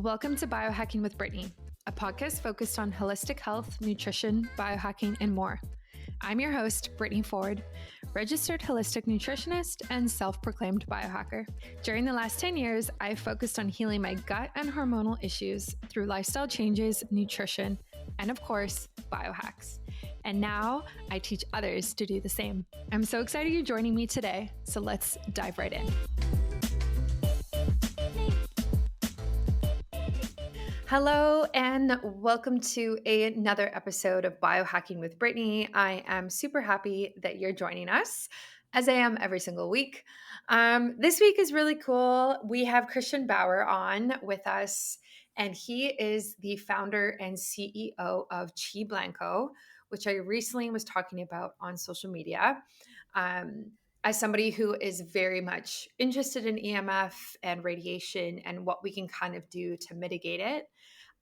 Welcome to Biohacking with Brittany, a podcast focused on holistic health, nutrition, biohacking, and more. I'm your host, Brittany Ford, registered holistic nutritionist and self-proclaimed biohacker. During the last 10 years, I've focused on healing my gut and hormonal issues through lifestyle changes, nutrition, and of course, biohacks. And now I teach others to do the same. I'm so excited you're joining me today, so let's dive right in. Hello, and welcome to another episode of Biohacking with Brittany. I am super happy that you're joining us, as I am every single week. This week is really cool. We have Christian Bauer on with us, and he is the founder and CEO of Qi Blanco, which I recently was talking about on social media. As somebody who is very much interested in EMF and radiation and what we can kind of do to mitigate it,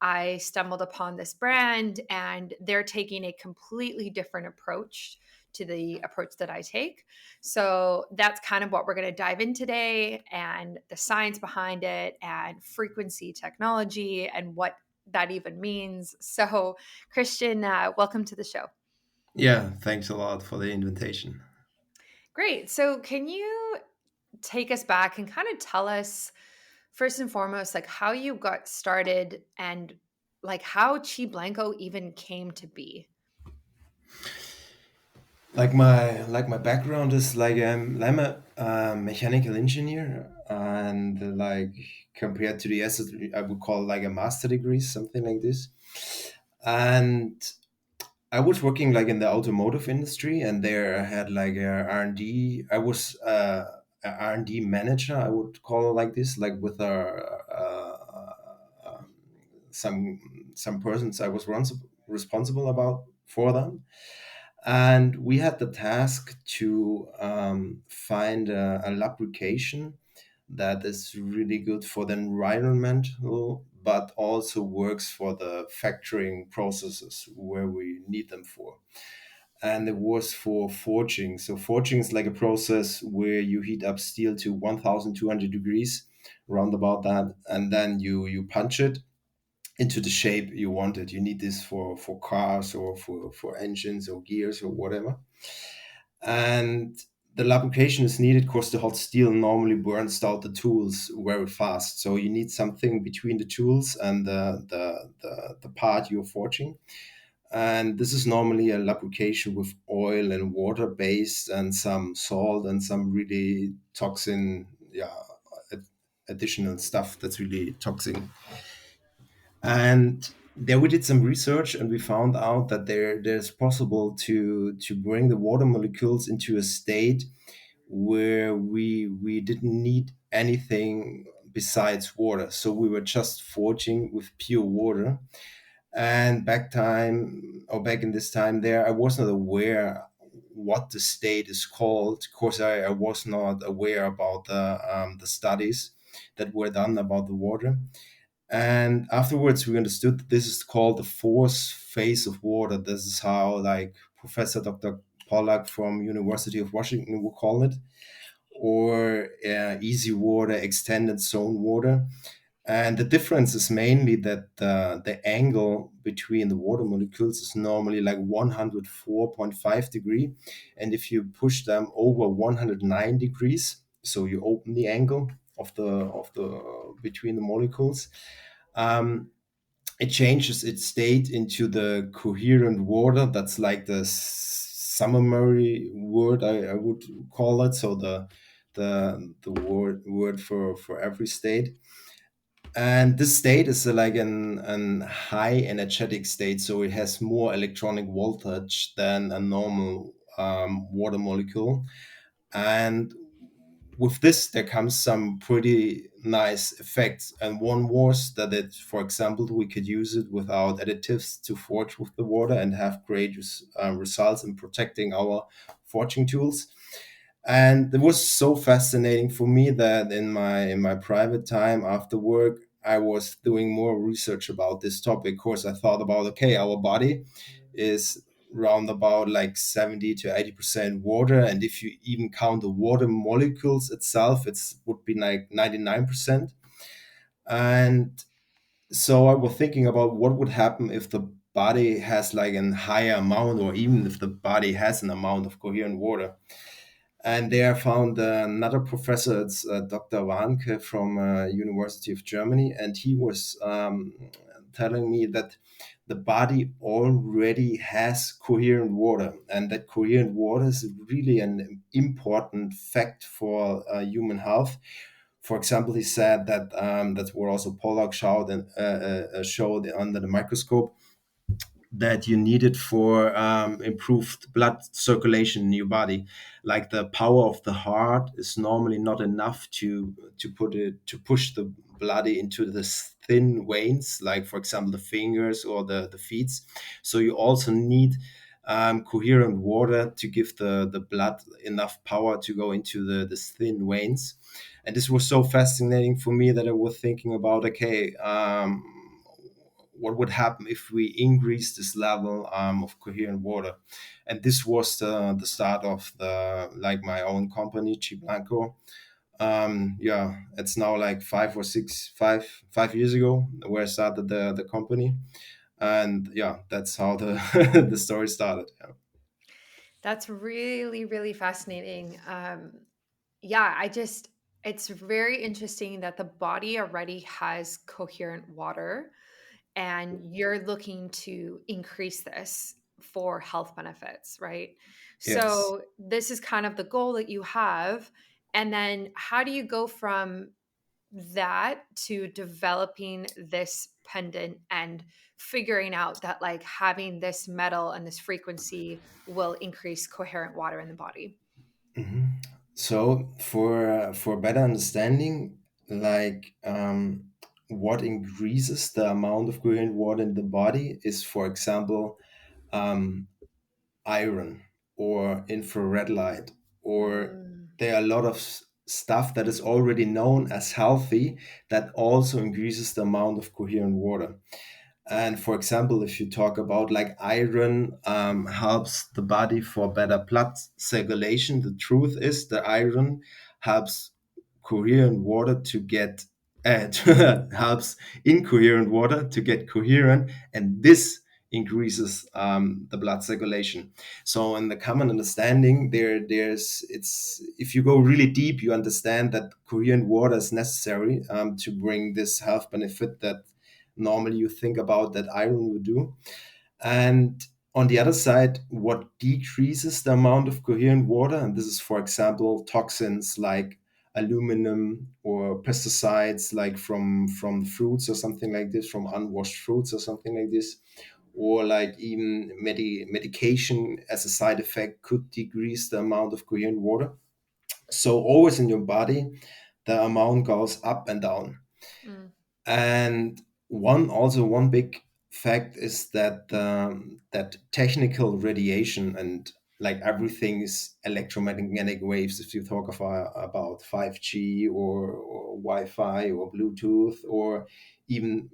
I stumbled upon this brand, and they're taking a completely different approach to the approach that I take. So that's kind of what we're going to dive in today, and the science behind it and frequency technology and what that even means. So Christian, welcome to the show. Yeah, thanks a lot for the invitation. Great. So can you take us back and kind of tell us first and foremost, like how you got started and like how Qi Blanco even came to be? Like my background is I'm a mechanical engineer, and like compared to the S, I would call like a master degree, something like this. And I was working like in the automotive industry, and there I had like a R&D. I was a R&D manager, I would call it like this, like with some persons I was responsible about for them. And we had the task to find a lubrication that is really good for the environment, but also works for the factoring processes where we need them for. And it was for forging. So forging is like a process where you heat up steel to 1,200 degrees, round about that, and then you punch it into the shape you want it. You need this for cars or for engines or gears or whatever. And the lubrication is needed because the hot steel normally burns out the tools very fast. So you need something between the tools and the part you're forging. And this is normally a lubrication with oil and water based and some salt and some really toxin, additional stuff that's really toxic. And there we did some research, and we found out that there's possible to bring the water molecules into a state where we didn't need anything besides water. So we were just forging with pure water. And back in this time there, I was not aware what the state is called. Of course, I was not aware about the studies that were done about the water. And afterwards, we understood that this is called the fourth phase of water. This is how, like, Professor Dr. Pollack from University of Washington would call it, or easy water, extended zone water. And the difference is mainly that the angle between the water molecules is normally like 104.5 degree, and if you push them over 109 degrees, so you open the angle of the between the molecules, um, it changes its state into the coherent water. That's like the summary word I would call it. So the word for every state. And this state is like an high energetic state, so it has more electronic voltage than a normal water molecule. And with this, there comes some pretty nice effects. And one was that for example, we could use it without additives to forge with the water and have great results in protecting our forging tools. And it was so fascinating for me that in my private time after work, I was doing more research about this topic. Of course, I thought about, okay, our body is round about like 70 to 80% water, and if you even count the water molecules itself, it would be like 99%. And So I was thinking about what would happen if the body has like a higher amount, or even if the body has an amount of coherent water. And there I found another professor, it's Dr. Warnke from University of Germany, and he was telling me that the body already has coherent water, and that coherent water is really an important fact for human health. For example, he said that that's what also Pollack showed under the microscope, that you need it for improved blood circulation in your body. Like the power of the heart is normally not enough to push the blood into the thin veins, like for example the fingers or the feet. So you also need coherent water to give the blood enough power to go into the thin veins. And this was so fascinating for me that I was thinking about, okay, what would happen if we increase this level of coherent water. And this was the start of the like my own company, Qi Blanco. Yeah, it's now like 5 years ago where I started the company. And yeah, that's how the the story started. Yeah. That's really, really fascinating. Yeah, it's very interesting that the body already has coherent water and you're looking to increase this for health benefits, right? Yes. So, this is kind of the goal that you have. And then, how do you go from that to developing this pendant and figuring out that like having this metal and this frequency will increase coherent water in the body? Mhm. So for better understanding, like what increases the amount of coherent water in the body is, for example, um, iron or infrared light, or Mm, there are a lot of stuff that is already known as healthy that also increases the amount of coherent water. And for example, if you talk about like iron helps the body for better blood circulation, the truth is the iron helps coherent water to get helps incoherent water to get coherent, and this increases the blood circulation. So in the common understanding, there's it's if you go really deep, you understand that coherent water is necessary to bring this health benefit that normally you think about that iron would do. And on the other side, what decreases the amount of coherent water, and this is, for example, toxins like aluminum or pesticides, like from fruits or something like this, from unwashed fruits or something like this, or like even medication as a side effect could decrease the amount of coherent water. So always in your body, the amount goes up and down. mm, And one big fact is that that technical radiation and like everything is electromagnetic waves. If you talk about 5G or Wi-Fi or Bluetooth or even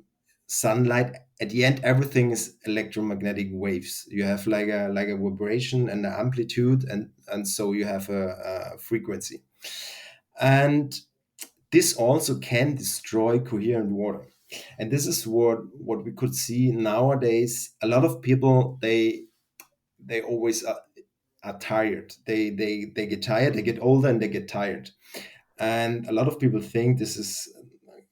sunlight, at the end everything is electromagnetic waves. You have like a vibration and an amplitude, and so you have a frequency. And this also can destroy coherent water. And this is what we could see nowadays. A lot of people they always are tired. They get tired, they get older and they get tired. And a lot of people think this is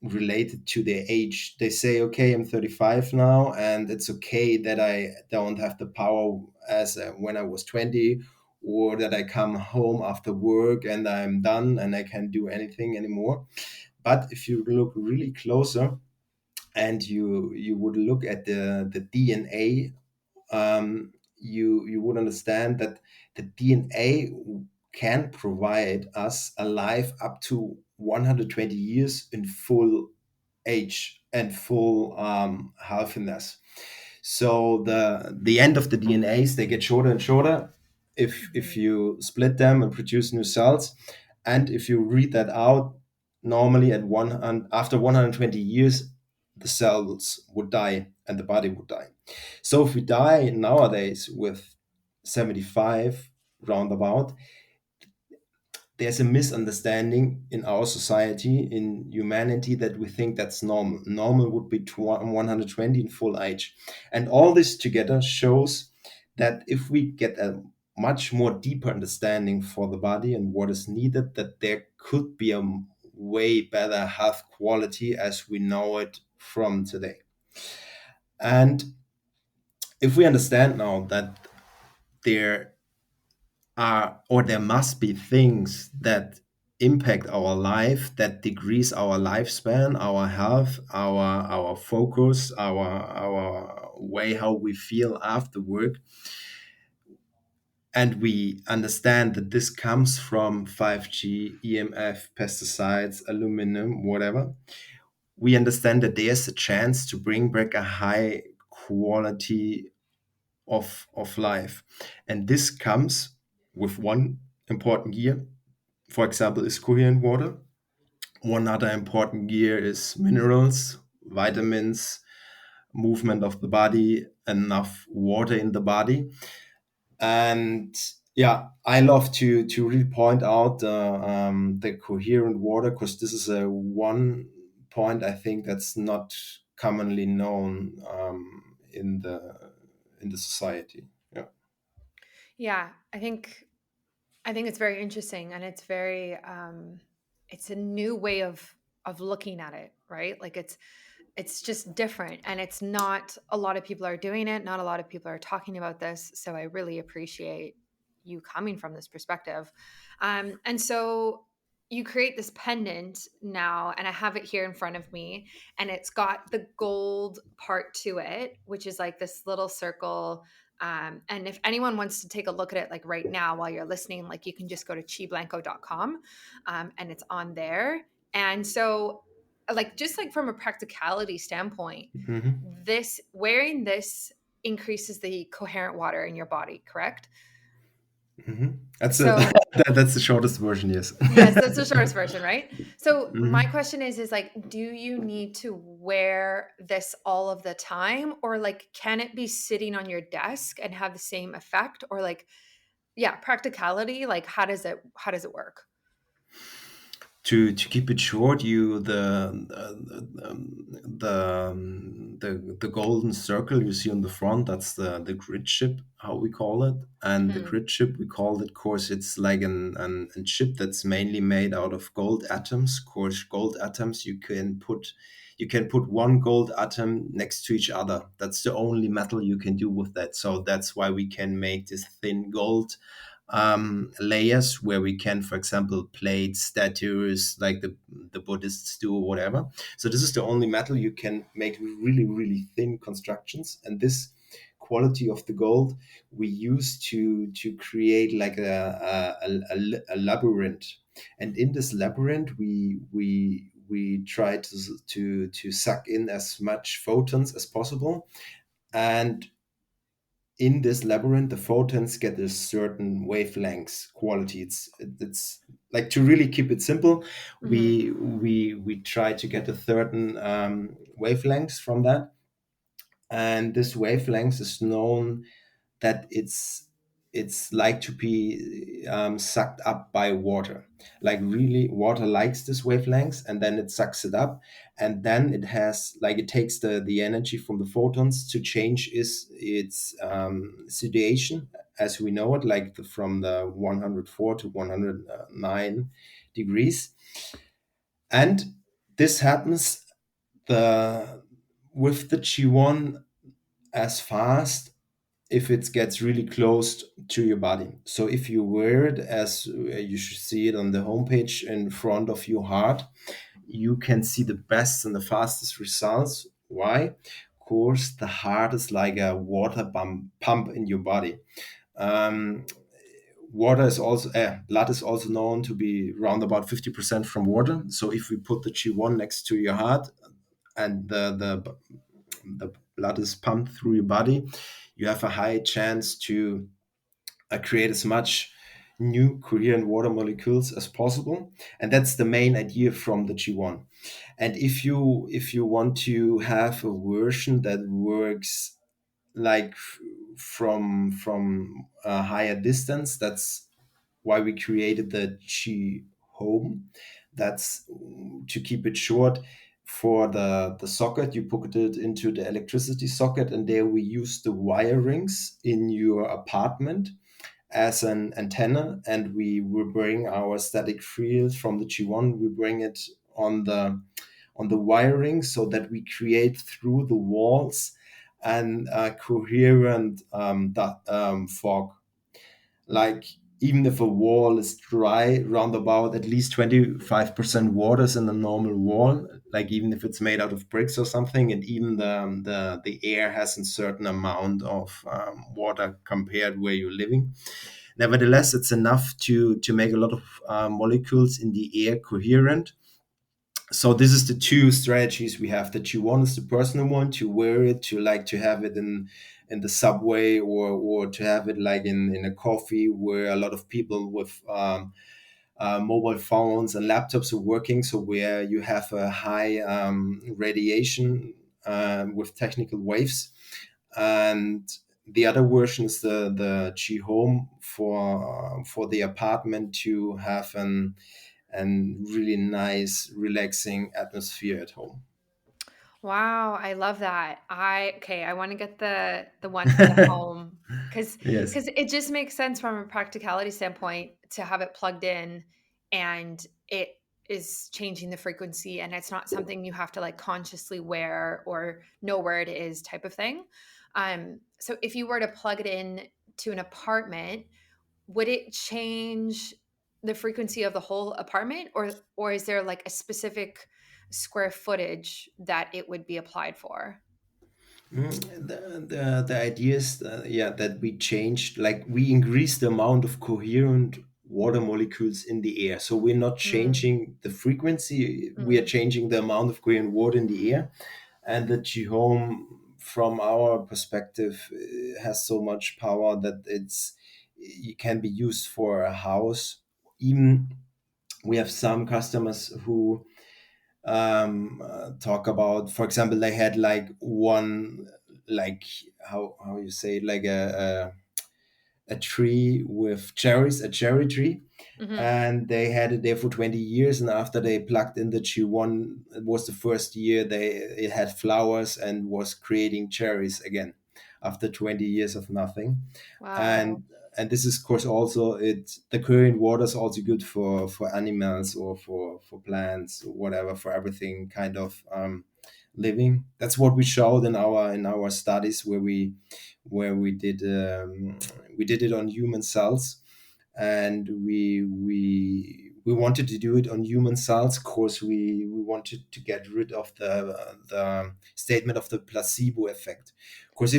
related to their age. They say, okay, I'm 35 now, and it's okay that I don't have the power as when I was 20, or that I come home after work and I'm done and I can't do anything anymore. But if you look really closer and you would look at the DNA, you would understand that the DNA can provide us a life up to 120 years in full age and full healthiness. So the end of the DNAs, they get shorter and shorter if mhm, you split them and produce new cells. And if you read that out, normally after 120 years, the cells would die and the body would die. So if we die nowadays with 75 roundabout, there's a misunderstanding in our society, in humanity, that we think that's normal. Normal would be 120 in full age. And all this together shows that if we get a much more deeper understanding for the body and what is needed, that there could be a way better health quality as we know it from today. And if we understand now that there are, or there must be, things that impact our life, that decrease our lifespan, our health, our focus, our way how we feel after work, and we understand that this comes from 5G, EMF, pesticides, aluminum, whatever, we understand that there's a chance to bring back a high quality of life. And this comes with one important gear, for example, is coherent water. One other important gear is minerals, vitamins, movement of the body, enough water in the body. And yeah, I love to really point out the coherent water, because this is a one point I think that's not commonly known in the society. Yeah. Yeah, I think it's very interesting, and it's very it's a new way of looking at it, right? Like it's just different, and it's not a lot of people are doing it, not a lot of people are talking about this, so I really appreciate you coming from this perspective. And so you create this pendant now, and I have it here in front of me, and it's got the gold part to it, which is like this little circle. And if anyone wants to take a look at it, like right now while you're listening, like you can just go to qiblanco.com, and it's on there. And so, like, just like from a practicality standpoint, Hmm. this wearing this increases the coherent water in your body, correct? Hmm. That's a, So that's the shortest version, yes. yes, that's the shortest version, right? So my Hmm. question is like, do you need to wear this all of the time, or like can it be sitting on your desk and have the same effect, or like, yeah, practicality, like how does it work? To keep it short, you the golden circle you see on the front, that's the grid chip, how we call it. And the Mhm. grid chip, we call it, course, it's like an chip that's mainly made out of gold atoms. Course, gold atoms, you can put one gold atom next to each other. That's the only metal you can do with that. So that's why we can make this thin gold layers, where we can, for example, plate statues like the Buddhists do, or whatever. So this is the only metal you can make really, really thin constructions. And this quality of the gold we use to create like a labyrinth. And in this labyrinth, we try to suck in as much photons as possible. And in this labyrinth, the photons get a certain wavelengths quality. It's like, to really keep it simple, Mhm. we try to get a certain wavelengths from that. And this wavelength is known that it's like to be sucked up by water. Like, really, water likes this wavelengths, and then it sucks it up, and then it has, like, it takes the energy from the photons to change its situation as we know it, like from the 104 to 109 degrees. And this happens the with the G1 as fast if it gets really close to your body. So if you wear it, as you should see it on the homepage, in front of your heart, you can see the best and the fastest results. Why? Of course, the heart is like a water pump in your body. Um, Water is also blood is also known to be around about 50% from water. So if we put the G1 next to your heart, and the blood is pumped through your body, you have a high chance to create as much new coherent water molecules as possible. And that's the main idea from the G1. And if you want to have a version that works like from a higher distance, that's why we created the Qi home. That's to keep it short. For the socket, you put it into the electricity socket, and there we use the wirings in your apartment as an antenna, and we will bring our static field from the G1. We bring it on the wiring so that we create through the walls an coherent fog. Like, even if a wall is dry, round about at least 25% water is in a normal wall, like even if it's made out of bricks or something, and even the air has a certain amount of water compared where you're living. Nevertheless, it's enough to make a lot of molecules in the air coherent. So this is the two strategies we have. That you one is the personal one, to wear it, to like to have it in the subway, or to have it like in a coffee where a lot of people with mobile phones and laptops are working. So where you have a high radiation with technical waves. And the other version is the G Home for the apartment, to have an really nice, relaxing atmosphere at home. Wow, I love that. I want to get the one for the home because Yes. it just makes sense from a practicality standpoint to have it plugged in and it is changing the frequency and it's not something you have to like consciously wear or know where it is type of thing. So if you were to plug it in to an apartment, would it change the frequency of the whole apartment or is there like a specific square footage that it would be applied for? The idea is, yeah, that we changed, like we increased the amount of coherent water molecules in the air. So we're not Mm, changing the frequency, we are mm. changing the amount of coherent water in the air. And the Gihome, from our perspective, has so much power that it can be used for a house. Even we have some customers who talk about, for example, they had like one, like how you say it, like a tree with cherries, a cherry tree, Mhm. and they had it there for 20 years. And after they plugged in the G1, it was the first year it had flowers and was creating cherries again after 20 years of nothing. Wow. And this is, of course, also the current water is also good for animals, or for plants, or whatever, for everything kind of living. That's what we showed in our studies, where we did it on human cells. And we wanted to do it on human cells. Of course, we wanted to get rid of the statement of the placebo effect. Of course,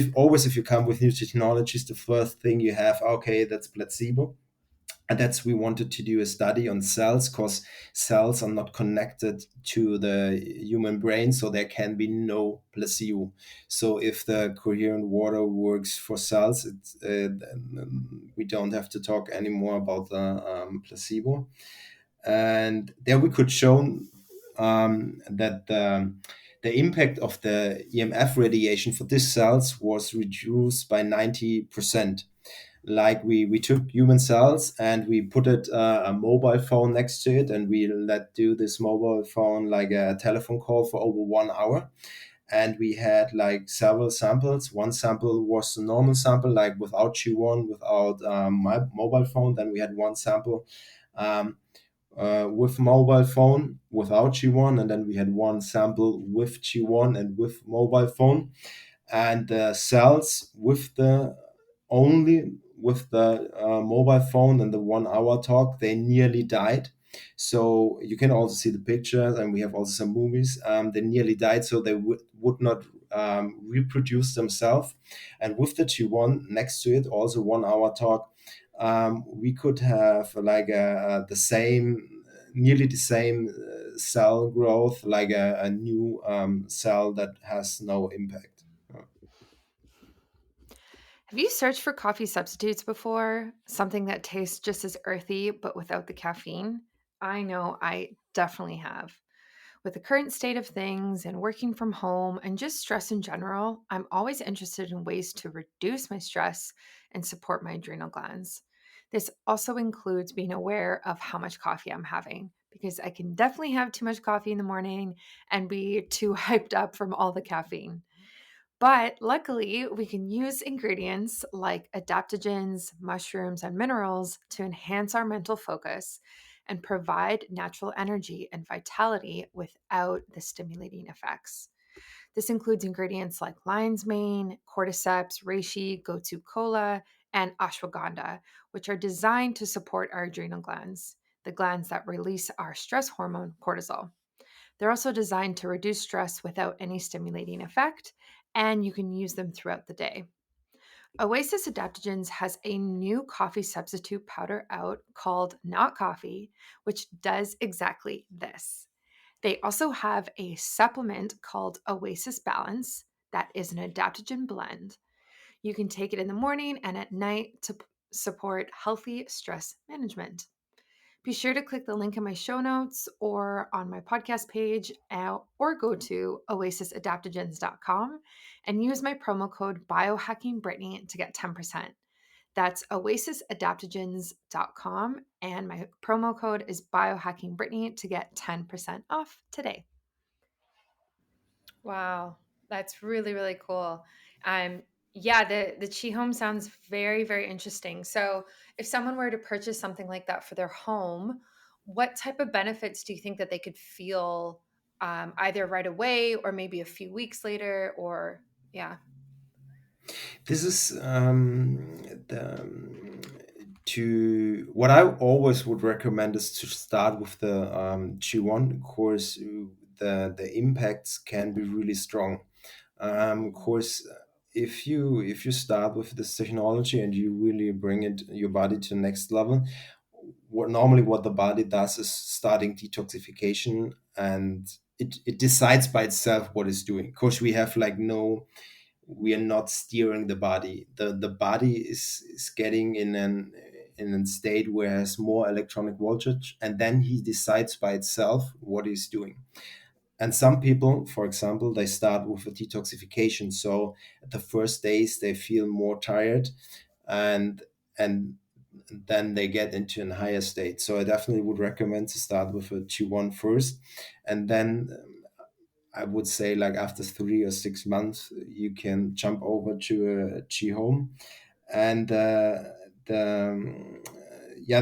if you come with new technologies, the first thing you have, okay, that's placebo. And that's, we wanted to do a study on cells, because cells are not connected to the human brain, so there can be no placebo. So if the coherent water works for cells, we don't have to talk anymore about the placebo. And there we could show that the impact of the EMF radiation for these cells was reduced by 90%. Like, we took human cells and we put a mobile phone next to it, and we let do this mobile phone like a telephone call for over 1 hour. And we had like several samples. One sample was a normal sample, like without G1, without my mobile phone. Then we had one sample um, with mobile phone without G1, and then we had one sample with G1 and with mobile phone. And the cells with the only with the mobile phone and the 1 hour talk, they nearly died. So you can also see the pictures, and we have also some movies. They nearly died, so they would not reproduce themselves. And with the G1 next to it, also 1 hour talk, we could have like the same, nearly the same cell growth, like a new cell that has no impact. Have you searched for coffee substitutes before? Something that tastes just as earthy but without the caffeine? I know I definitely have. With the current state of things and working from home and just stress in general, I'm always interested in ways to reduce my stress and support my adrenal glands. This also includes being aware of how much coffee I'm having because I can definitely have too much coffee in the morning and be too hyped up from all the caffeine. But luckily, we can use ingredients like adaptogens, mushrooms, and minerals to enhance our mental focus and provide natural energy and vitality without the stimulating effects. This includes ingredients like lion's mane, cordyceps, reishi, gotu kola, and ashwagandha, which are designed to support our adrenal glands, the glands that release our stress hormone, cortisol. They're also designed to reduce stress without any stimulating effect, and you can use them throughout the day. Oasis Adaptogens has a new coffee substitute powder out called Not Coffee, which does exactly this. They also have a supplement called Oasis Balance that is an adaptogen blend. You can take it in the morning and at night to support healthy stress management. Be sure to click the link in my show notes or on my podcast page or go to oasisadaptogens.com and use my promo code biohackingbrittany to get 10%. That's oasisadaptogens.com and my promo code is biohackingbrittany to get 10% off today. Wow, that's really, really cool. Um, yeah, the Chi Home sounds very, very interesting. So, if someone were to purchase something like that for their home, what type of benefits do you think that they could feel either right away or maybe a few weeks later? Or, yeah. This is the to what I always would recommend is to start with the G1 course. The impacts can be really strong. Of course, if you start with this technology and you really bring it your body to the next level, what the body does is starting detoxification, and it decides by itself what it's doing. Of course, we are not steering the body. The body is getting in a state where it has more electronic voltage, and then he decides by itself what he's doing. And some people, for example, they start with a detoxification. So at the first days they feel more tired, and and then they get into a higher state. So I definitely would recommend to start with a G1 first, and then I would say like after 3 or 6 months, you can jump over to a G home, and the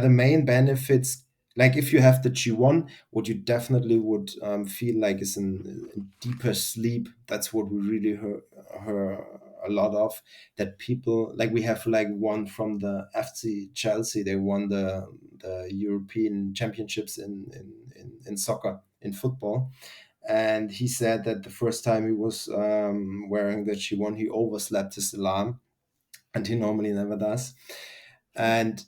main benefits, like if you have the G1, what you definitely would feel like is a deeper sleep. That's what we really heard a lot of, that people, like we have like one from the FC Chelsea, they won the European championships in soccer, in football, and he said that the first time he was wearing the G1, he overslept his alarm, and he normally never does. And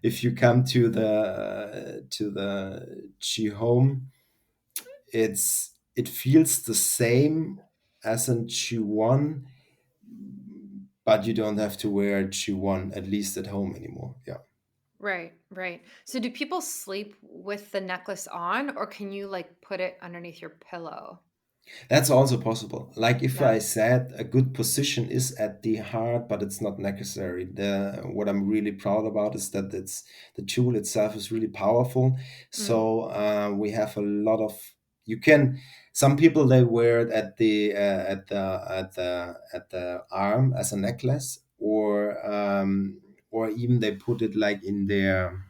if you come to the G home, it feels the same as in G1, but you don't have to wear G1 at least at home anymore. Yeah. Right, right. So, do people sleep with the necklace on, or can you like put it underneath your pillow? That's also possible. Like if Yeah. I said a good position is at the heart, but it's not necessary. The What I'm really proud about is that it's the tool itself is really powerful. Mm. So we have a lot of, you can, some people they wear it at the arm as a necklace, or even they put it like in their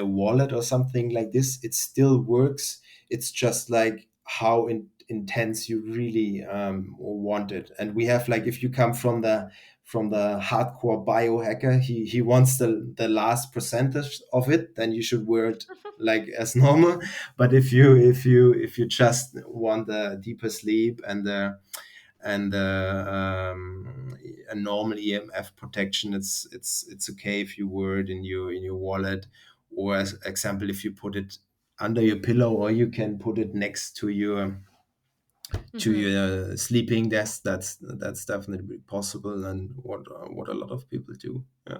wallet or something like this. It still works. It's just like how intense you really want it. And we have, like, if you come from the hardcore biohacker, he wants the last percentage of it, then you should wear it like as normal. But if you just want the deeper sleep and a normal EMF protection, it's okay if you wear it in your wallet, or as example, if you put it under your pillow, or you can put it next to your Hmm. sleeping desk. That's definitely possible, and what a lot of people do. Yeah.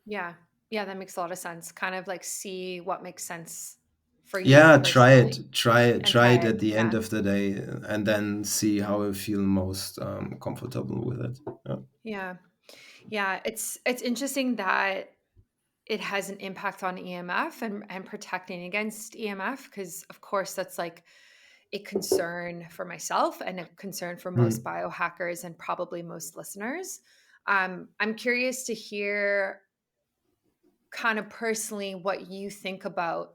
Yeah. Yeah, that makes a lot of sense. Kind of like see what makes sense for you Yeah, try personally it. and Try try it it. at the end Yeah. of the day, and then see how you feel most comfortable with it. Yeah. Yeah. Yeah, it's interesting that it has an impact on EMF and protecting against EMF, because of course that's like a concern for myself and a concern for most Hmm. biohackers and probably most listeners. I'm curious to hear kind of personally what you think about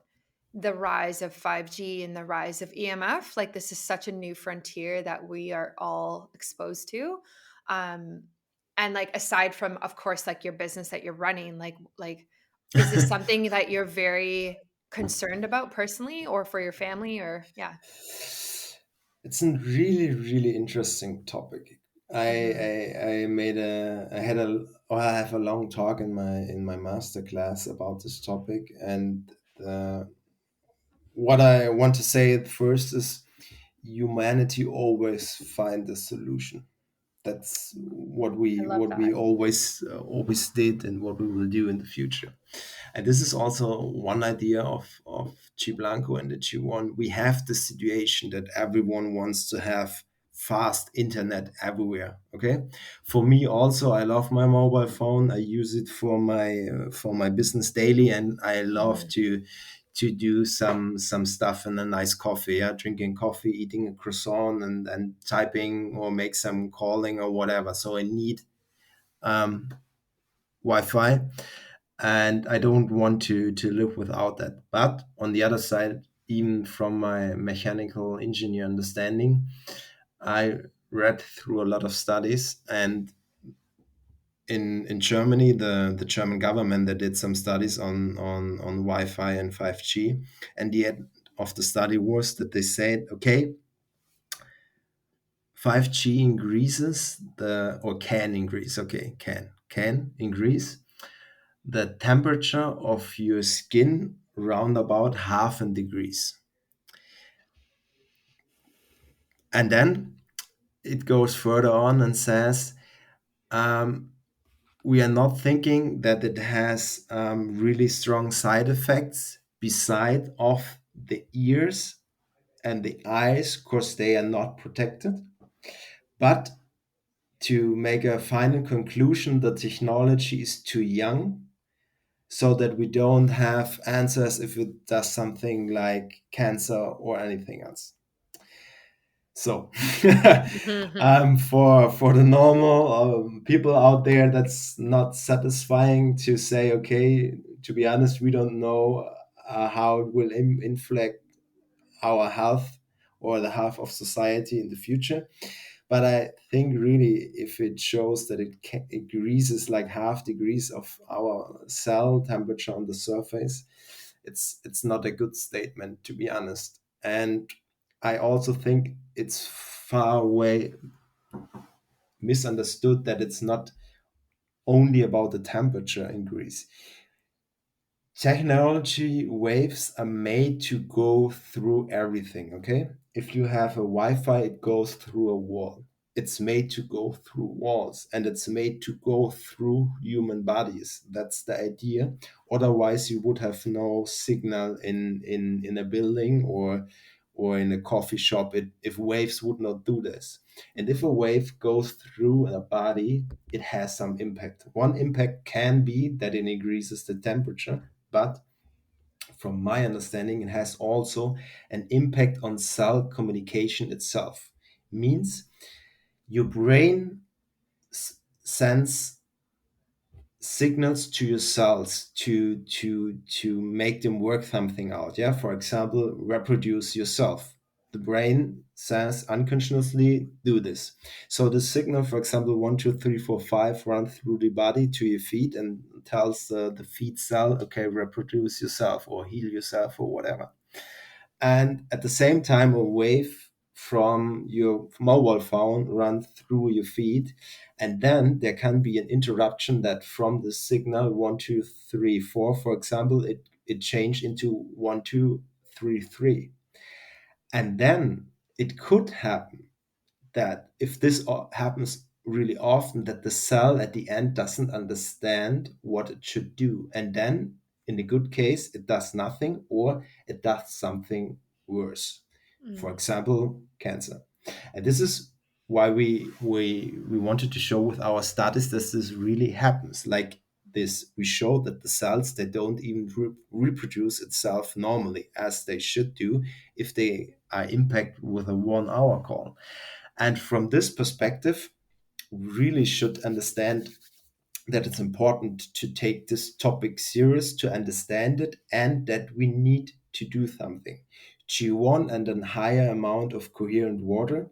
the rise of 5G and the rise of EMF. Like, this is such a new frontier that we are all exposed to. Um, and like, aside from, of course, like your business that you're running, like, is this something that you're very concerned about personally or for your family, or yeah? It's a really, really interesting topic. Hmm. I made a I had a or I have a long talk in my master class about this topic, and what I want to say first is humanity always find a solution. That's I love what we that. always did, and what we will do in the future. And this is also one idea of Qi Blanco and the Qi One. We have the situation that everyone wants to have fast internet everywhere. Okay, for me also, I love my mobile phone. I use it for my business daily, and I love Hmm. to do some stuff in a nice coffee. Yeah, drinking coffee, eating a croissant, and typing or make some calling or whatever. So I need um, Wi-Fi, and I don't want to live without that. But on the other side, even from my mechanical engineer understanding, I read through a lot of studies, and in Germany, the German government, that did some studies on Wi-Fi and 5G, and the end of the study was that they said, okay, 5G increases the or can increase, okay, can increase the temperature of your skin round about half a degrees. And then it goes further on and says, um, we are not thinking that it has really strong side effects beside of the ears and the eyes, because they are not protected. But to make a final conclusion, the technology is too young, so that we don't have answers if it does something like cancer or anything else. So, for the normal people out there, that's not satisfying to say. Okay, to be honest, we don't know how it will inflict our health or the health of society in the future. But I think really, if it shows that it increases like half degrees of our cell temperature on the surface, it's not a good statement, to be honest. And I also think it's far away misunderstood that it's not only about the temperature increase. Technology waves are made to go through everything, okay? If you have a Wi-Fi, it goes through a wall. It's made to go through walls, and it's made to go through human bodies. That's the idea. Otherwise, you would have no signal in a building or in a coffee shop, if waves would not do this. And if a wave goes through a body, it has some impact. One impact can be that it increases the temperature, but from my understanding, it has also an impact on cell communication itself. Means your brain sends signals to your cells to make them work something out. Yeah, for example, reproduce yourself. The brain says unconsciously, do this. So the signal, for example, 1 2 3 4 5, run through the body to your feet and tells the feet cell, okay, reproduce yourself or heal yourself or whatever. And at the same time, a wave from your mobile phone runs through your feed, and then there can be an interruption that from the signal 1 2 3 4, for example, it changed into 1 2 3 3. And then it could happen that if this happens really often, that the cell at the end doesn't understand what it should do, and then in a good case it does nothing, or it does something worse, for Mm. example cancer. And this is why we wanted to show with our studies that this really happens. Like, this. We showed that the cells, they don't even reproduce itself normally as they should do if they are impacted with a 1 hour call. And from this perspective, we really should understand that it's important to take this topic serious, to understand it, and that we need to do something. G1 and a higher amount of coherent water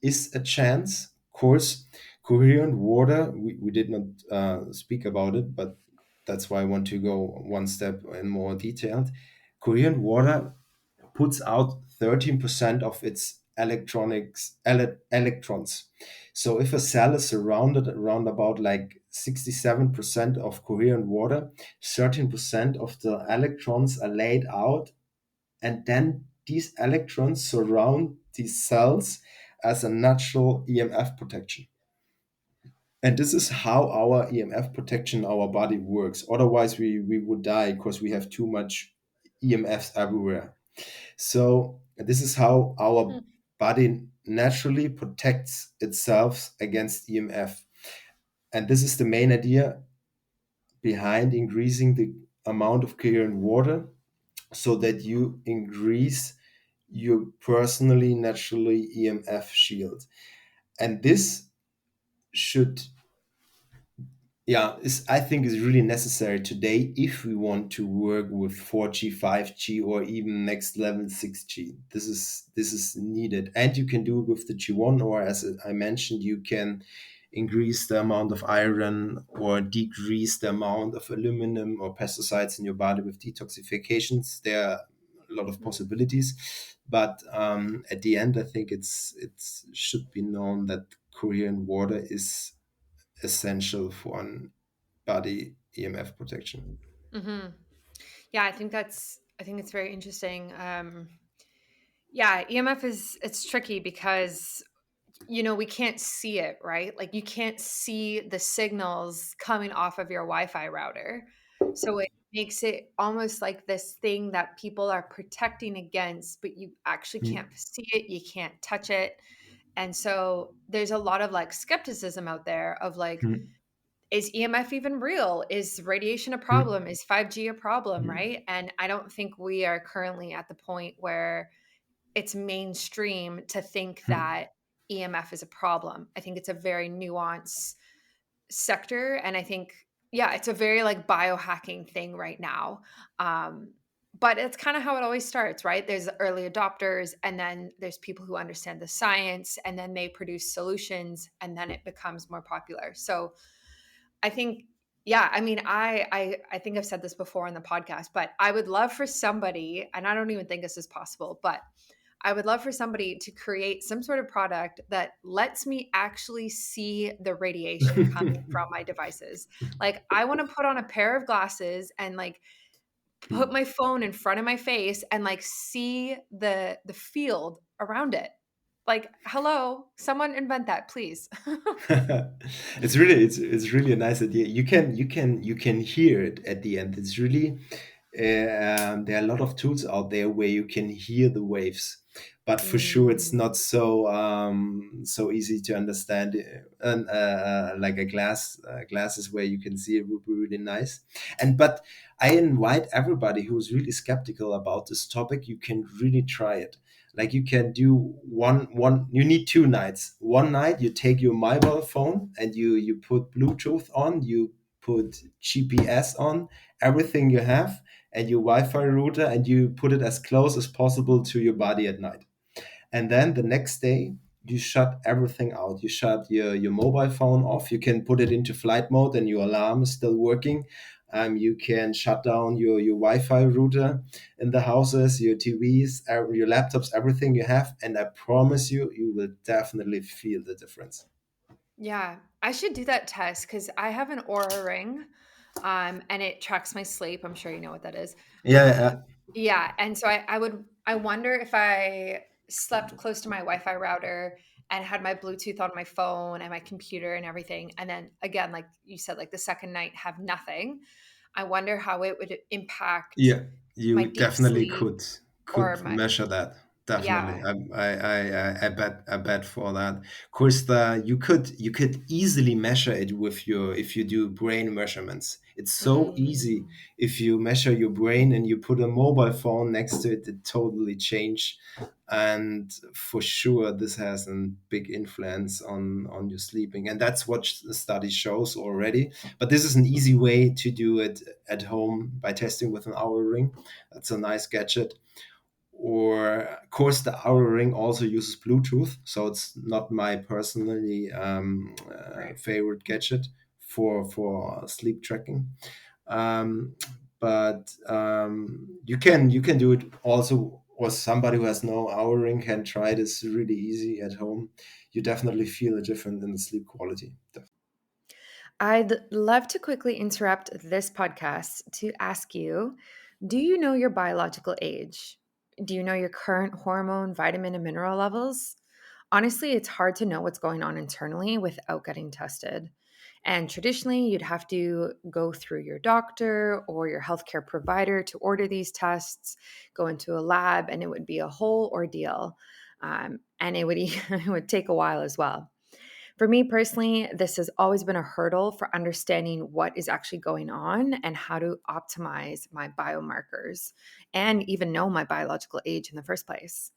is a chance. Of course, coherent water, we did not speak about it, but that's why I want to go one step in more detailed. Coherent water puts out 13% of its electrons. So if a cell is surrounded around about like 67% of coherent water, 13% of the electrons are laid out, and then these electrons surround these cells as a natural EMF protection. And this is how our EMF protection in our body works. Otherwise, we would die because we have too much EMFs everywhere. So this is how our Hmm. body naturally protects itself against EMF. And this is the main idea behind increasing the amount of coherent water so that you increase your personally naturally EMF shield. And this should, yeah, is I think is really necessary today if we want to work with 4G, 5G, or even next level 6G. This is needed, and you can do it with the G1, or as I mentioned, you can increase the amount of iron or decrease the amount of aluminum or pesticides in your body with detoxifications. There are a lot of possibilities, but at the end, I think it's should be known that coherent water is essential for an body EMF protection. Hmm. Yeah, I think it's very interesting. Yeah, EMF is it's tricky because we can't see it, right? Like you can't see the signals coming off of your Wi-Fi router. So it makes it almost like this thing that people are protecting against, but you actually Mm, can't see it, you can't touch it. And so there's a lot of like skepticism out there of like, mm, is EMF even real? Is radiation a mm, problem? Is 5G a problem, mm, right? And I don't think we are currently at the point where it's mainstream to think mm, that EMF is a problem. I think it's a very nuanced sector. And I think, yeah, it's a very like biohacking thing right now. But it's kind of how it always starts, right? There's early adopters, and then there's people who understand the science, and then they produce solutions, and then it becomes more popular. So I think, yeah, I mean, I think I've said this before on the podcast, but I would love for somebody, and I don't even think this is possible, but I would love for somebody to create some sort of product that lets me actually see the radiation coming from my devices. Like I want to put on a pair of glasses and like put mm. my phone in front of my face and like see the field around it. Like, hello, someone invent that, please. It's really a nice idea. You can hear it at the end. It's really there are a lot of tools out there where you can hear the waves, but for sure it's Mm. not so easy to understand. And like a glasses where you can see it would be really nice. And but I invite everybody who's really skeptical about this topic. You can really try it. Like you can do one. You need 2 nights. One night you take your mobile phone and you put Bluetooth on. You put GPS on everything you have and your Wi-Fi router, and you put it as close as possible to your body at night. And then the next day, you shut everything out. You shut your mobile phone off. You can put it into flight mode, and your alarm is still working. You can shut down your Wi-Fi router in the houses, your TVs, your laptops, everything you have, and I promise you, you will definitely feel the difference. Yeah, I should do that test because I have an Aura ring, and it tracks my sleep. I'm sure you know what that is. Yeah, Um, yeah, yeah, and so I wonder if I slept close to my Wi-Fi router and had my Bluetooth on my phone and my computer and everything, and then again, like you said, like the second night have nothing. I wonder how it would impact yeah. my You deep definitely sleep could or could my measure that. Definitely, Yeah. I bet for that. Of course, you could easily measure it with your if you do brain measurements. It's so easy Mm, if you measure your brain and you put a mobile phone next to it. It totally change, and for sure, this has a big influence on your sleeping, and that's what the study shows already. But this is an easy way to do it at home by testing with an hour ring. That's a nice gadget. Or of course the Oura Ring also uses Bluetooth, so it's not my personally right. favorite gadget for sleep tracking. Um, but you can do it also, or somebody who has no Oura Ring can try this really easy at home. You definitely feel a difference in the sleep quality. I'd love to quickly interrupt this podcast to ask you, do you know your biological age? Do you know your current hormone, vitamin, and mineral levels? Honestly, it's hard to know what's going on internally without getting tested. And traditionally, you'd have to go through your doctor or your healthcare provider to order these tests, go into a lab, and it would be a whole ordeal. And it would, it would take a while as well. For me personally, this has always been a hurdle for understanding what is actually going on and how to optimize my biomarkers and even know my biological age in the first place.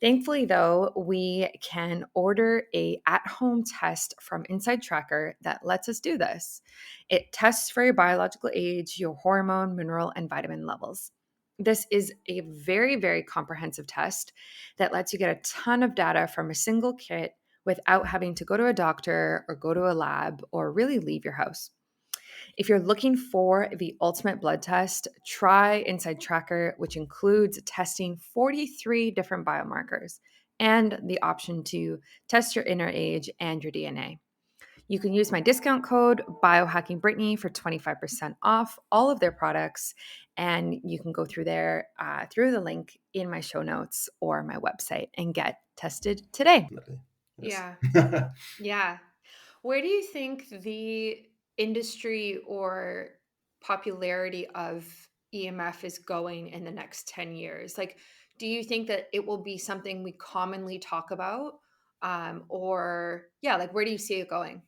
Thankfully, though, we can order a at-home test from Inside Tracker that lets us do this. It tests for your biological age, your hormone, mineral, and vitamin levels. This is a very, very comprehensive test that lets you get a ton of data from a single kit without having to go to a doctor or go to a lab or really leave your house. If you're looking for the ultimate blood test, try Inside Tracker, which includes testing 43 different biomarkers and the option to test your inner age and your DNA. You can use my discount code biohackingbrittany for 25% off all of their products, and you can go through there through the link in my show notes or my website and get tested today. Definitely, yes. Yeah. Yeah. Where do you think the industry or popularity of EMF is going in the next 10 years? Like, do you think that it will be something we commonly talk about? Or, yeah, like, where do you see it going?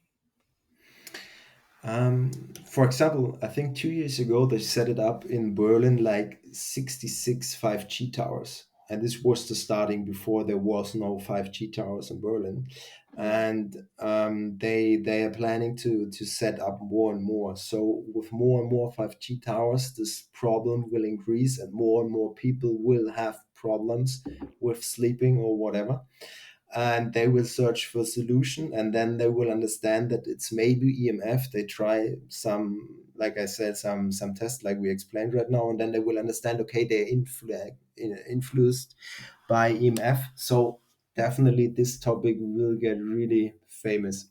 For example, I think 2 years ago they set it up in Berlin like 66 5G towers. And this was the starting before there was no 5G towers in Berlin. Mm, And they are planning to set up more and more. So with more and more 5G towers, this problem will increase and more people will have problems with sleeping or whatever, and they will search for a solution, and then they will understand that it's maybe EMF. They try some, like I said, some tests like we explained right now, and then they will understand, okay, they're influenced by EMF. So definitely this topic will get really famous.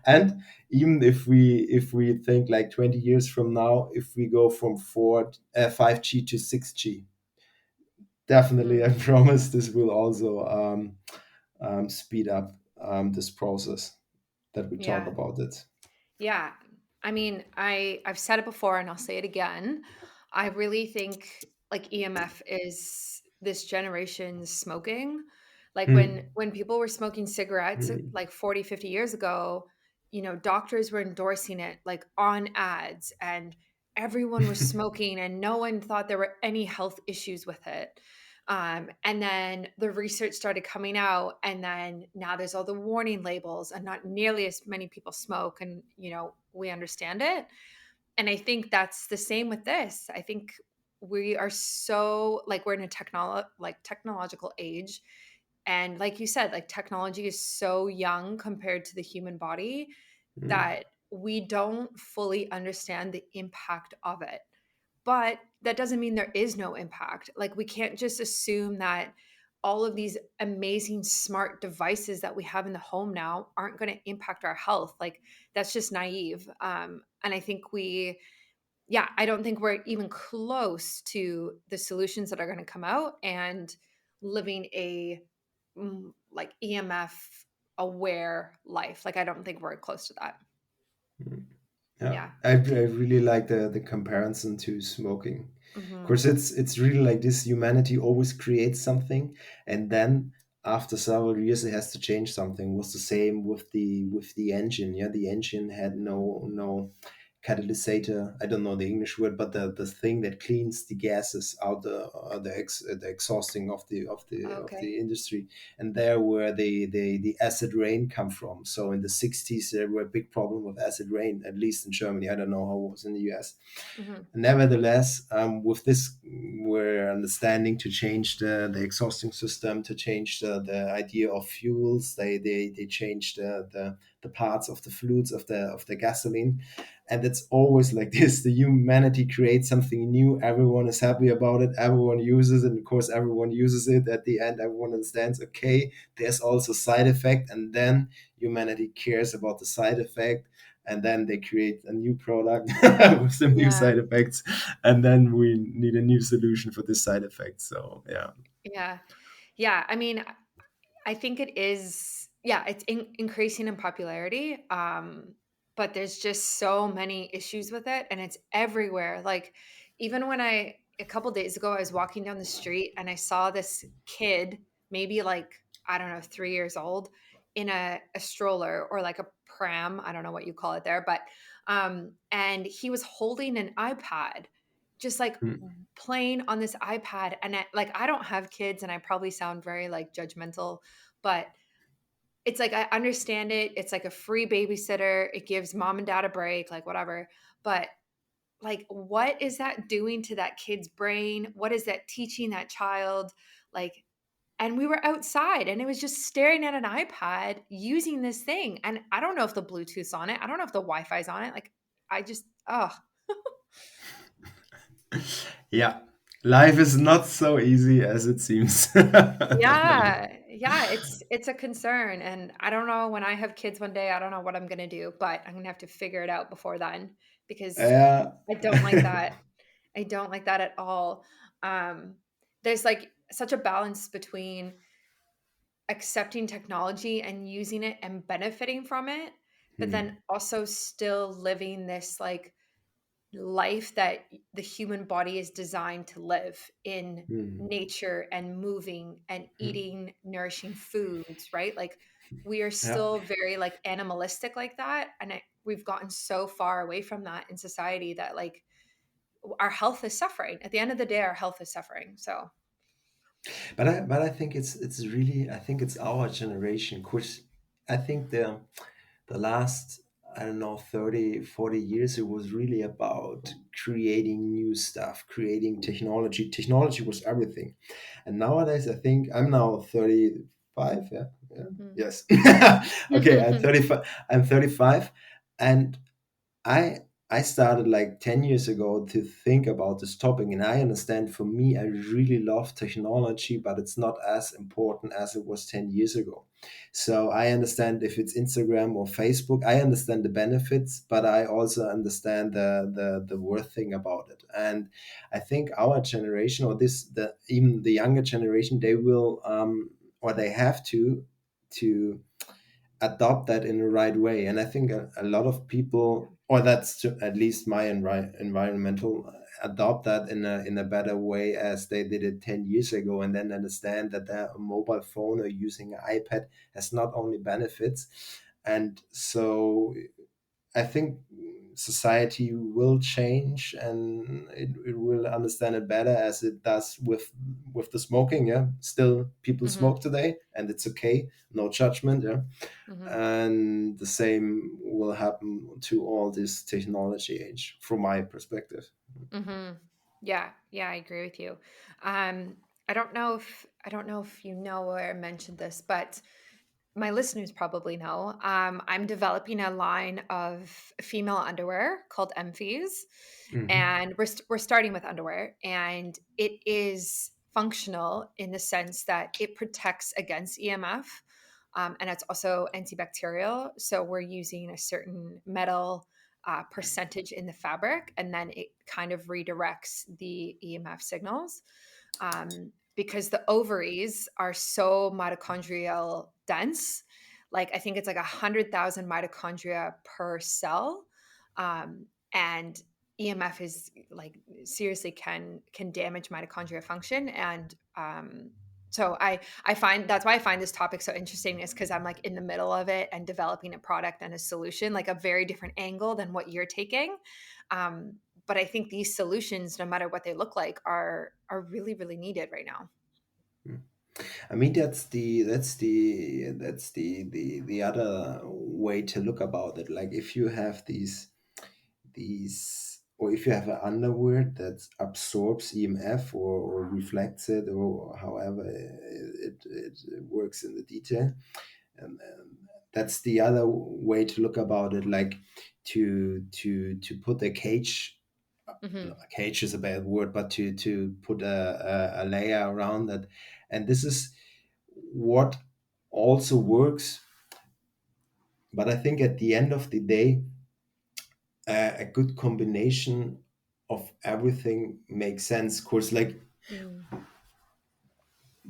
And even if we think like 20 years from now, if we go from 5G to 6G, definitely I mm, promise this will also speed up this process that we talk yeah. about it. Yeah. I mean, I've said it before and I'll say it again. I really think like EMF is this generation's smoking. Like Hmm. when people were smoking cigarettes Hmm. like 40, 50 years ago, doctors were endorsing it like on ads and everyone was smoking and no one thought there were any health issues with it. And then the research started coming out, and then now there's all the warning labels, and not nearly as many people smoke, and we understand it. And I think that's the same with this. I think we are so like we're in a technological age, and like you said, like technology is so young compared to the human body Hmm. that we don't fully understand the impact of it. But that doesn't mean there is no impact. Like we can't just assume that all of these amazing smart devices that we have in the home now aren't going to impact our health. Like that's just naive. And I think yeah, I don't think we're even close to the solutions that are going to come out and living a like EMF aware life. Like I don't think we're close to that. Hmm. Yeah, Yeah. I really like the comparison to smoking. Of Mhm. course, it's really like this. Humanity always creates something, and then after several years, it has to change something. It was the same with the engine. Yeah, the engine had no catalysator. I don't know the English word, but the thing that cleans the gases out the exhausting of Okay. the industry, and there where the acid rain come from. So in the 60s, there were a big problem with acid rain, at least in Germany. I don't know how it was in the US. Mhm. Nevertheless, with this, we're understanding to change the exhausting system, to change the idea of fuels. They changed the parts of the fluids of the gasoline, and it's always like this. The humanity creates something new. Everyone is happy about it. Everyone uses it. And of course, everyone uses it. At the end, everyone understands. Okay, there's also side effect, and then humanity cares about the side effect, and then they create a new product with some new Yeah. side effects, and then we need a new solution for this side effect. So yeah. Yeah. Yeah. I mean, I think it is, yeah, it's increasing in popularity. But there's just so many issues with it and it's everywhere. Like even when a couple days ago, I was walking down the street and I saw this kid, maybe like, I don't know, 3 years old in a stroller or like a pram. I don't know what you call it there, but, and he was holding an iPad, just like Mm, playing on this iPad. And like, I don't have kids and I probably sound very like judgmental, but it's like I understand it. It's like a free babysitter. It gives mom and dad a break, like whatever. But like, what is that doing to that kid's brain? What is that teaching that child? Like, and we were outside and it was just staring at an iPad using this thing. And I don't know if the Bluetooth's on it. I don't know if the Wi-Fi's on it. Like, I just, oh, yeah, life is not so easy as it seems. Maybe. yeah, yeah, it's a concern, and I don't know when I have kids one day, I don't know what I'm gonna do, but I'm gonna have to figure it out before then because Yeah. I don't like that. I don't like that at all. Um, there's like such a balance between accepting technology and using it and benefiting from it, but Hmm. then also still living this like life that the human body is designed to live in Hmm. nature and moving and Hmm. eating nourishing foods, right? Like we are Yeah. still very like animalistic like that and we've gotten so far away from that in society that like our health is suffering. At the end of the day our health is suffering. So, But I think it's really, I think it's our generation, which I think the last, I don't know, 30, 40 years, it was really about creating new stuff, creating technology. Technology was everything. And nowadays, I think I'm now 35. Yeah. Yeah. mhm. Yes. Okay. I'm 35. And I I started like 10 years ago to think about this topic, and I understand, for me, I really love technology, but it's not as important as it was 10 years ago. So I understand if it's Instagram or Facebook, I understand the benefits, but I also understand the worth thing about it. And I think our generation, or this the even the younger generation, they will or they have to adopt that in the right way. And I think a lot of people, or at least my environmental, adopt that in a better way as they did it 10 years ago, and then understand that their mobile phone or using an iPad has not only benefits. And so I think society will change, and it will understand it better, as it does with the smoking. Yeah, still people Mhm, smoke today, and it's okay, no judgment. Yeah, mhm, and the same will happen to all this technology age, from my perspective. mhm. Yeah, yeah, I agree with you. Um, I don't know if you know or I mentioned this, but my listeners probably know. I'm developing a line of female underwear called MFEs, Hmm. and we're starting with underwear, and it is functional in the sense that it protects against EMF, and it's also antibacterial. So we're using a certain metal percentage in the fabric, and then it kind of redirects the EMF signals because the ovaries are so mitochondrial dense. Like I think it's like 100,000 mitochondria per cell, and EMF is like seriously can damage mitochondria function. And so I find that's why I find this topic so interesting, is because I'm like in the middle of it and developing a product and a solution, like a very different angle than what you're taking. But I think these solutions, no matter what they look like, are really, really needed right now. I mean, that's the other way to look about it. Like if you have these or if you have an underwear that absorbs EMF or reflects it, or however it works in the detail, and that's the other way to look about it. Like to put a cage. Hmm. Cage is a bad word, but to put a layer around it, and this is what also works. But I think at the end of the day, a good combination of everything makes sense. Of course, like Mm.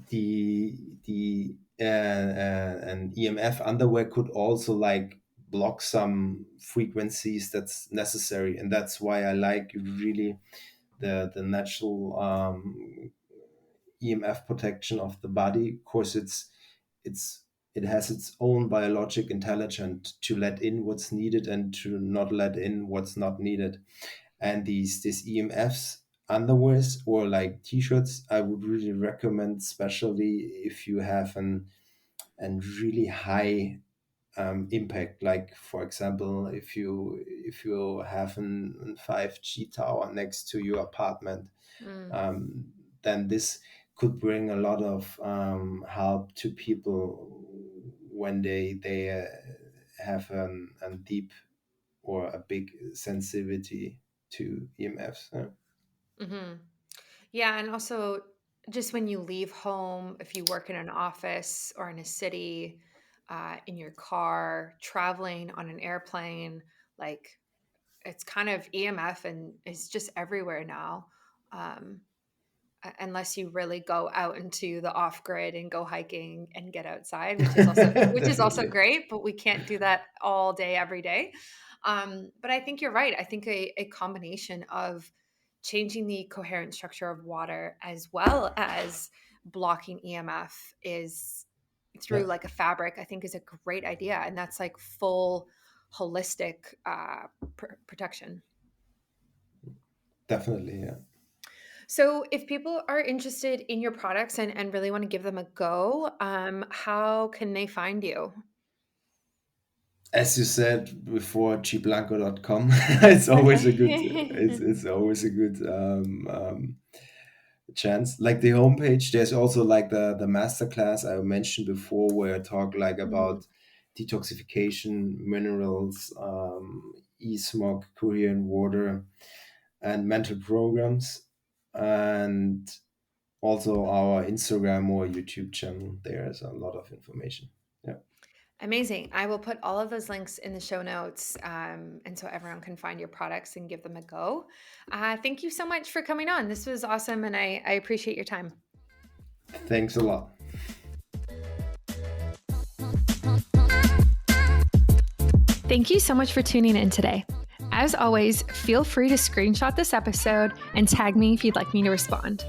the an EMF underwear could also like block some frequencies that's necessary, and that's why I like really the natural EMF protection of the body. Of course, it's it has its own biologic intelligence to let in what's needed and to not let in what's not needed. And these EMFs underwears or like t-shirts, I would really recommend, especially if you have an really high impact. Like for example, if you have an 5G tower next to your apartment, Mm. um, then this could bring a lot of help to people when they have a deep or a big sensitivity to EMFs. Hmm. Yeah, and also just when you leave home, if you work in an office or in a city, in your car, traveling on an airplane, like it's kind of EMF and it's just everywhere now. Um, unless you really go out into the off grid and go hiking and get outside, which is also Definitely. great, but we can't do that all day every day. But I think you're right. I think a combination of changing the coherent structure of water as well as blocking EMF is through Yeah, like a fabric, I think is a great idea, and that's like full holistic protection. definitely. Yeah. So, if people are interested in your products and really want to give them a go, how can they find you? As you said before, gblanco.com. It's always a good. Okay. It's always a good chance. Like the homepage, there's also like the masterclass I mentioned before, where I talk like Mhm. about detoxification, minerals, e-smog, Korean water, and mental programs, and also our Instagram or YouTube channel. There's a lot of information. Yeah. Amazing. I will put all of those links in the show notes, and so everyone can find your products and give them a go. Thank you so much for coming on. This was awesome, and I appreciate your time. Thanks a lot. Thank you so much for tuning in today. As always, feel free to screenshot this episode and tag me if you'd like me to respond.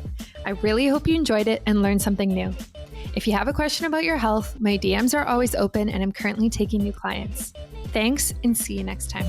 I really hope you enjoyed it and learned something new. If you have a question about your health, my DMs are always open and I'm currently taking new clients. Thanks and see you next time.